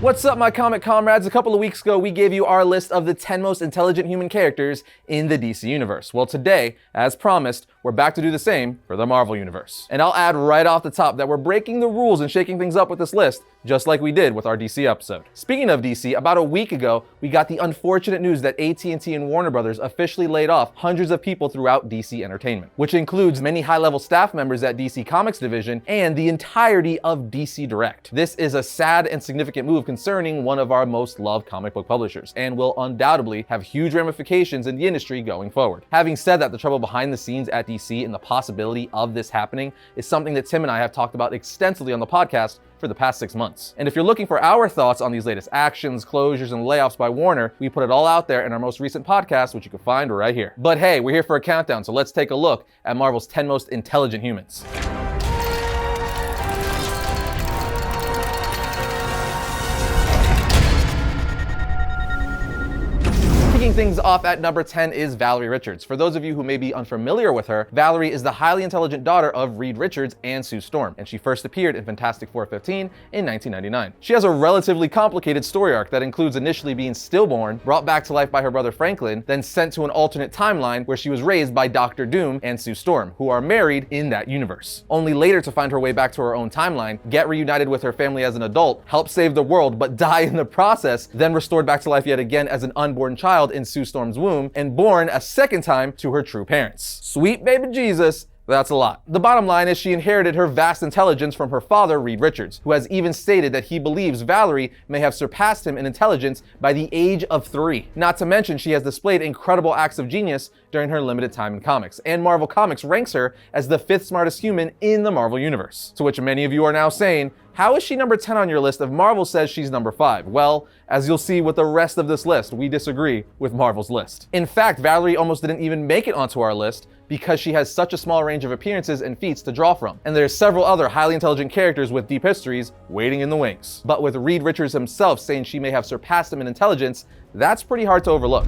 What's up, my comic comrades? A couple of weeks ago, we gave you our list of the 10 most intelligent human characters in the DC Universe. Well, today, as promised, we're back to do the same for the Marvel Universe. And I'll add right off the top that we're breaking the rules and shaking things up with this list, just like we did with our DC episode. Speaking of DC, about a week ago, we got the unfortunate news that AT&T and Warner Brothers officially laid off hundreds of people throughout DC Entertainment, which includes many high-level staff members at DC Comics Division and the entirety of DC Direct. This is a sad and significant move concerning one of our most loved comic book publishers, and will undoubtedly have huge ramifications in the industry going forward. Having said that, the trouble behind the scenes at DC and the possibility of this happening is something that Tim and I have talked about extensively on the podcast for the past 6 months. And if you're looking for our thoughts on these latest actions, closures, and layoffs by Warner, we put it all out there in our most recent podcast, which you can find right here. But hey, we're here for a countdown, so let's take a look at Marvel's 10 most intelligent humans. Kicking things off at number 10 is Valerie Richards. For those of you who may be unfamiliar with her, Valerie is the highly intelligent daughter of Reed Richards and Sue Storm, and she first appeared in Fantastic Four 15 in 1999. She has a relatively complicated story arc that includes initially being stillborn, brought back to life by her brother Franklin, then sent to an alternate timeline where she was raised by Dr. Doom and Sue Storm, who are married in that universe. Only later to find her way back to her own timeline, get reunited with her family as an adult, help save the world but die in the process, then restored back to life yet again as an unborn child in Sue Storm's womb, and born a second time to her true parents. Sweet baby Jesus. That's a lot. The bottom line is she inherited her vast intelligence from her father, Reed Richards, who has even stated that he believes Valerie may have surpassed him in intelligence by the age of 3. Not to mention, she has displayed incredible acts of genius during her limited time in comics, and Marvel Comics ranks her as the 5th smartest human in the Marvel Universe. To which many of you are now saying, how is she number 10 on your list if Marvel says she's number 5? Well, as you'll see with the rest of this list, we disagree with Marvel's list. In fact, Valerie almost didn't even make it onto our list because she has such a small range of appearances and feats to draw from. And there's several other highly intelligent characters with deep histories waiting in the wings. But with Reed Richards himself saying she may have surpassed him in intelligence, that's pretty hard to overlook.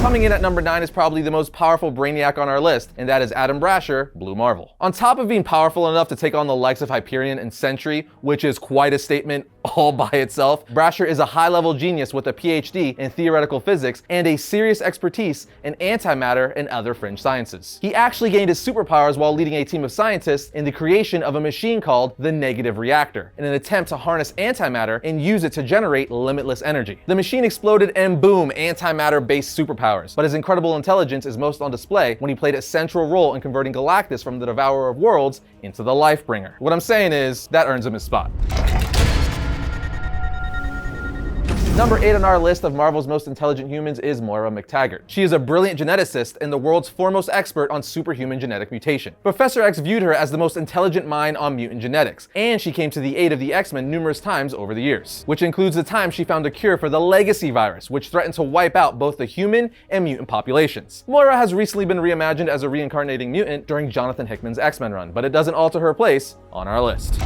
Coming in at number 9 is probably the most powerful brainiac on our list, and that is Adam Brasher, Blue Marvel. On top of being powerful enough to take on the likes of Hyperion and Sentry, which is quite a statement all by itself, Brasher is a high-level genius with a PhD in theoretical physics and a serious expertise in antimatter and other fringe sciences. He actually gained his superpowers while leading a team of scientists in the creation of a machine called the Negative Reactor, in an attempt to harness antimatter and use it to generate limitless energy. The machine exploded and boom, antimatter-based superpowers. But his incredible intelligence is most on display when he played a central role in converting Galactus from the Devourer of Worlds into the Lifebringer. What I'm saying is, that earns him his spot. Number 8 on our list of Marvel's most intelligent humans is Moira McTaggart. She is a brilliant geneticist and the world's foremost expert on superhuman genetic mutation. Professor X viewed her as the most intelligent mind on mutant genetics, and she came to the aid of the X-Men numerous times over the years, which includes the time she found a cure for the Legacy virus, which threatened to wipe out both the human and mutant populations. Moira has recently been reimagined as a reincarnating mutant during Jonathan Hickman's X-Men run, but it doesn't alter her place on our list.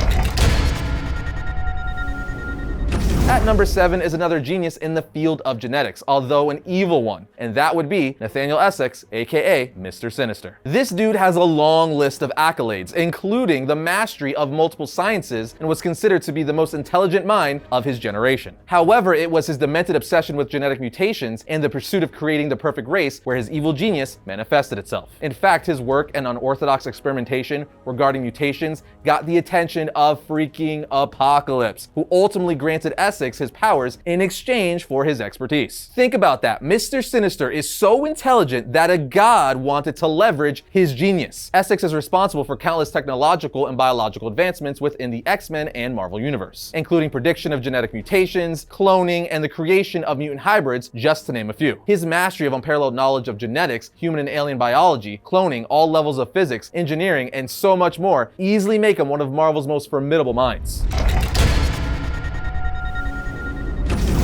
At number 7 is another genius in the field of genetics, although an evil one, and that would be Nathaniel Essex, aka Mr. Sinister. This dude has a long list of accolades, including the mastery of multiple sciences, and was considered to be the most intelligent mind of his generation. However, it was his demented obsession with genetic mutations and the pursuit of creating the perfect race where his evil genius manifested itself. In fact, his work and unorthodox experimentation regarding mutations got the attention of freaking Apocalypse, who ultimately granted Essex his powers in exchange for his expertise. Think about that. Mr. Sinister is so intelligent that a god wanted to leverage his genius. Essex is responsible for countless technological and biological advancements within the X-Men and Marvel Universe, including prediction of genetic mutations, cloning, and the creation of mutant hybrids, just to name a few. His mastery of unparalleled knowledge of genetics, human and alien biology, cloning, all levels of physics, engineering, and so much more easily make him one of Marvel's most formidable minds.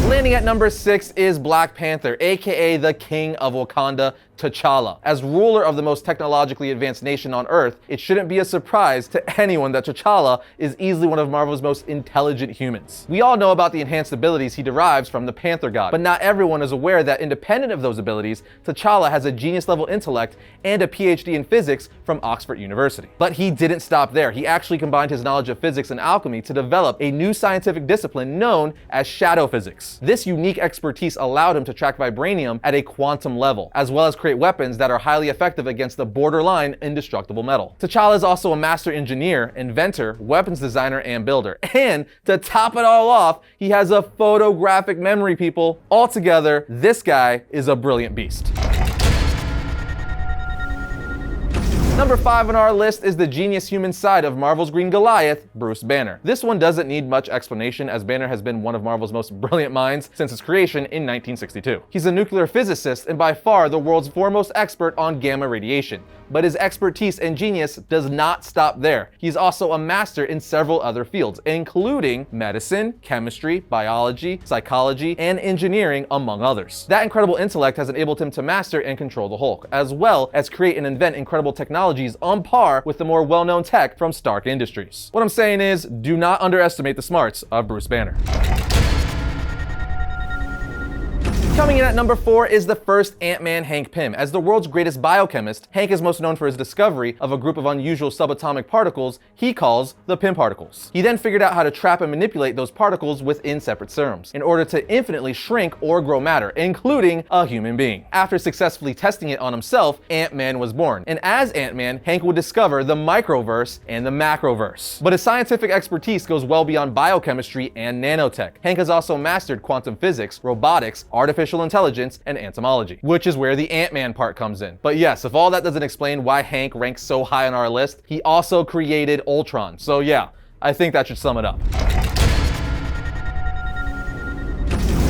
Landing at number 6 is Black Panther, aka the King of Wakanda, T'Challa. As ruler of the most technologically advanced nation on Earth, it shouldn't be a surprise to anyone that T'Challa is easily one of Marvel's most intelligent humans. We all know about the enhanced abilities he derives from the Panther god, but not everyone is aware that independent of those abilities, T'Challa has a genius-level intellect and a PhD in physics from Oxford University. But he didn't stop there. He actually combined his knowledge of physics and alchemy to develop a new scientific discipline known as shadow physics. This unique expertise allowed him to track vibranium at a quantum level, as well as create weapons that are highly effective against the borderline indestructible metal. T'Challa is also a master engineer, inventor, weapons designer, and builder. And to top it all off, he has a photographic memory, people. Altogether, this guy is a brilliant beast. Number 5 on our list is the genius human side of Marvel's Green Goliath, Bruce Banner. This one doesn't need much explanation, as Banner has been one of Marvel's most brilliant minds since its creation in 1962. He's a nuclear physicist and by far the world's foremost expert on gamma radiation. But his expertise and genius does not stop there. He's also a master in several other fields, including medicine, chemistry, biology, psychology, and engineering, among others. That incredible intellect has enabled him to master and control the Hulk, as well as create and invent incredible technologies on par with the more well-known tech from Stark Industries. What I'm saying is, do not underestimate the smarts of Bruce Banner. Coming in at number 4 is the first Ant-Man, Hank Pym. As the world's greatest biochemist, Hank is most known for his discovery of a group of unusual subatomic particles he calls the Pym particles. He then figured out how to trap and manipulate those particles within separate serums in order to infinitely shrink or grow matter, including a human being. After successfully testing it on himself, Ant-Man was born. And as Ant-Man, Hank would discover the microverse and the macroverse. But his scientific expertise goes well beyond biochemistry and nanotech. Hank has also mastered quantum physics, robotics, artificial intelligence, and entomology, which is where the Ant-Man part comes in. But yes, if all that doesn't explain why Hank ranks so high on our list, he also created Ultron. So yeah, I think that should sum it up.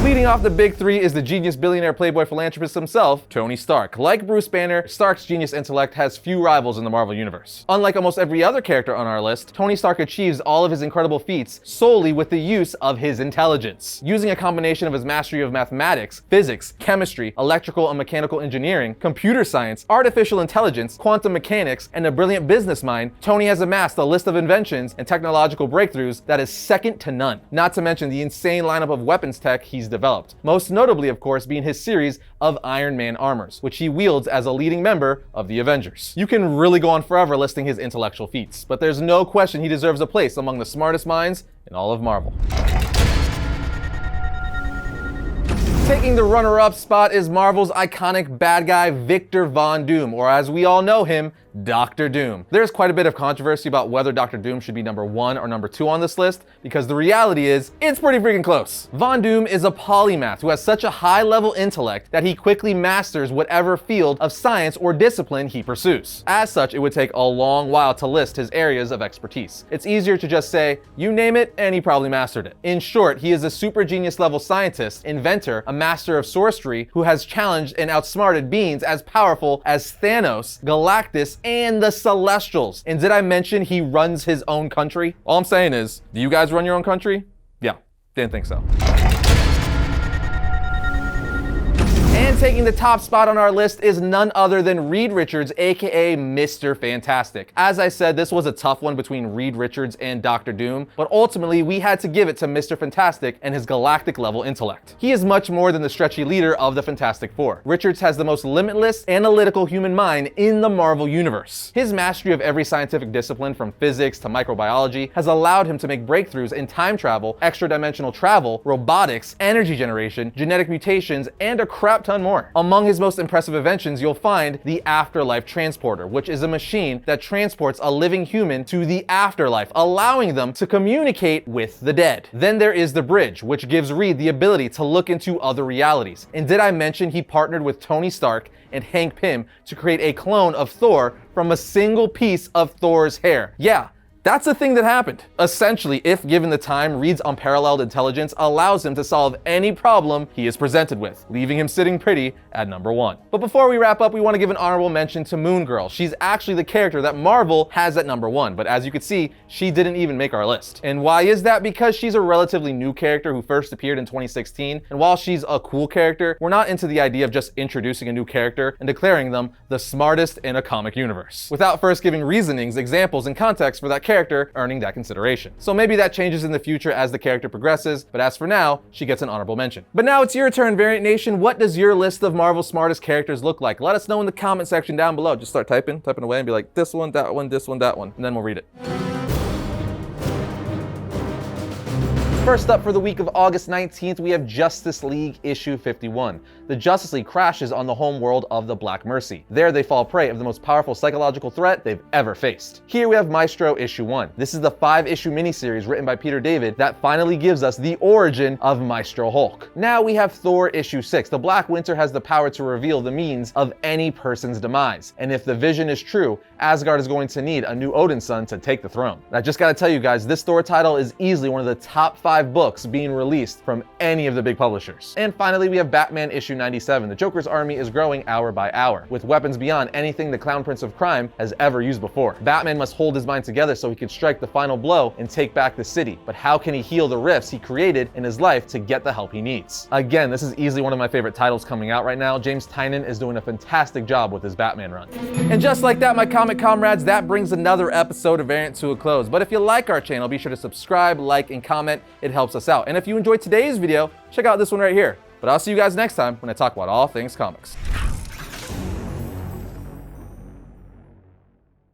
Leading off the big 3 is the genius billionaire playboy philanthropist himself, Tony Stark. Like Bruce Banner, Stark's genius intellect has few rivals in the Marvel Universe. Unlike almost every other character on our list, Tony Stark achieves all of his incredible feats solely with the use of his intelligence. Using a combination of his mastery of mathematics, physics, chemistry, electrical and mechanical engineering, computer science, artificial intelligence, quantum mechanics, and a brilliant business mind, Tony has amassed a list of inventions and technological breakthroughs that is second to none. Not to mention the insane lineup of weapons tech he's developed. Most notably, of course, being his series of Iron Man armors, which he wields as a leading member of the Avengers. You can really go on forever listing his intellectual feats, but there's no question he deserves a place among the smartest minds in all of Marvel. Taking the runner-up spot is Marvel's iconic bad guy Victor Von Doom, or as we all know him, Dr. Doom. There's quite a bit of controversy about whether Dr. Doom should be number 1 or number 2 on this list, because the reality is, it's pretty freaking close. Von Doom is a polymath who has such a high-level intellect that he quickly masters whatever field of science or discipline he pursues. As such, it would take a long while to list his areas of expertise. It's easier to just say, you name it, and he probably mastered it. In short, he is a super genius level scientist, inventor, a master of sorcery who has challenged and outsmarted beings as powerful as Thanos, Galactus, and the Celestials. And did I mention he runs his own country? All I'm saying is, do you guys run your own country? Yeah, didn't think so. And taking the top spot on our list is none other than Reed Richards, aka Mr. Fantastic. As I said, this was a tough one between Reed Richards and Dr. Doom, but ultimately we had to give it to Mr. Fantastic and his galactic level intellect. He is much more than the stretchy leader of the Fantastic Four. Richards has the most limitless, analytical human mind in the Marvel Universe. His mastery of every scientific discipline from physics to microbiology has allowed him to make breakthroughs in time travel, extra-dimensional travel, robotics, energy generation, genetic mutations, and a crap ton more. Among his most impressive inventions, you'll find the Afterlife Transporter, which is a machine that transports a living human to the afterlife, allowing them to communicate with the dead. Then there is the Bridge, which gives Reed the ability to look into other realities. And did I mention he partnered with Tony Stark and Hank Pym to create a clone of Thor from a single piece of Thor's hair? Yeah, That's a thing that happened. Essentially, if given the time, Reed's unparalleled intelligence allows him to solve any problem he is presented with, leaving him sitting pretty at number 1. But before we wrap up, we want to give an honorable mention to Moon Girl. She's actually the character that Marvel has at number 1, but as you can see, she didn't even make our list. And why is that? Because she's a relatively new character who first appeared in 2016, and while she's a cool character, we're not into the idea of just introducing a new character and declaring them the smartest in a comic universe, without first giving reasonings, examples, and context for that character earning that consideration. So maybe that changes in the future as the character progresses, but as for now, she gets an honorable mention. But now it's your turn, Variant Nation. What does your list of Marvel's smartest characters look like? Let us know in the comment section down below. Just start typing away and be like, this one, that one, this one, that one, and then we'll read it. First up for the week of August 19th, we have Justice League issue 51. The Justice League crashes on the home world of the Black Mercy. There they fall prey of the most powerful psychological threat they've ever faced. Here we have Maestro issue 1. This is the 5-issue miniseries written by Peter David that finally gives us the origin of Maestro Hulk. Now we have Thor issue 6. The Black Winter has the power to reveal the means of any person's demise. And if the vision is true, Asgard is going to need a new Odin son to take the throne. And I just gotta tell you guys, this Thor title is easily one of the top 5 books being released from any of the big publishers. And finally, we have Batman issue 97. The Joker's army is growing hour by hour, with weapons beyond anything the Clown Prince of Crime has ever used before. Batman must hold his mind together so he can strike the final blow and take back the city. But how can he heal the rifts he created in his life to get the help he needs? Again, this is easily one of my favorite titles coming out right now. James Tynion is doing a fantastic job with his Batman run. And just like that, my comic comrades, that brings another episode of Variant to a close. But if you like our channel, be sure to subscribe, like, and comment. It helps us out. And if you enjoyed today's video, check out this one right here. But I'll see you guys next time when I talk about all things comics.